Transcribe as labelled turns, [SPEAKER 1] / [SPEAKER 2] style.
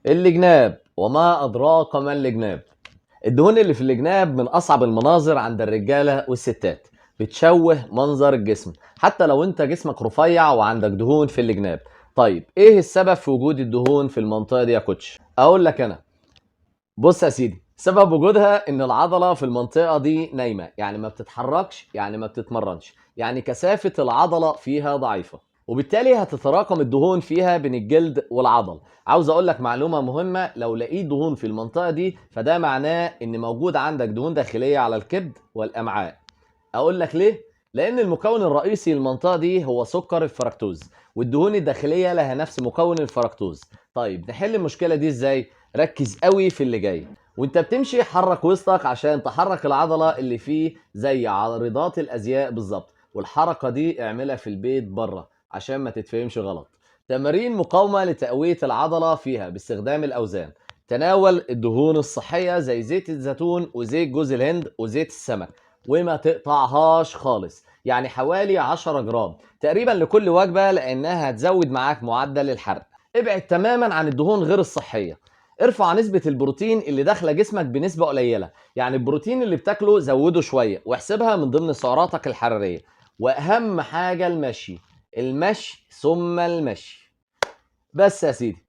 [SPEAKER 1] الجناب وما أدراك ما الجناب. الدهون اللي في الجناب من أصعب المناظر عند الرجالة والستات، بتشوه منظر الجسم حتى لو انت جسمك رفيع وعندك دهون في الجناب. طيب ايه السبب في وجود الدهون في المنطقة دي يا كوتش؟ اقول لك انا. بص يا سيدي، سبب وجودها ان العضلة في المنطقة دي نايمة، يعني ما بتتحركش، يعني ما بتتمرنش، يعني كثافة العضلة فيها ضعيفة، وبالتالي هتتراكم الدهون فيها بين الجلد والعضل. عاوز اقول لك معلومة مهمة، لو لقيت دهون في المنطقة دي فده معناه ان موجود عندك دهون داخلية على الكبد والامعاء. اقول لك ليه؟ لان المكون الرئيسي للمنطقة دي هو سكر الفركتوز، والدهون الداخلية لها نفس مكون الفركتوز. طيب نحل المشكلة دي ازاي؟ ركز قوي في اللي جاي. وانت بتمشي حرك وسطك عشان تحرك العضلة اللي فيه زي عارضات الازياء بالظبط، والحركة دي اعملها في البيت بره عشان ما تتفهمش غلط. تمارين مقاومة لتقوية العضلة فيها باستخدام الاوزان. تناول الدهون الصحية زي زيت الزيتون وزيت جوز الهند وزيت السمك، وما تقطعهاش خالص، يعني حوالي 10 جرام تقريبا لكل وجبة، لانها هتزود معاك معدل الحرق. ابعد تماما عن الدهون غير الصحية. ارفع نسبة البروتين اللي داخلة جسمك بنسبة قليلة، يعني البروتين اللي بتاكله زوده شوية واحسبها من ضمن سعراتك الحرارية. واهم حاجة المشي، المشي ثم المشي. بس يا سيدي،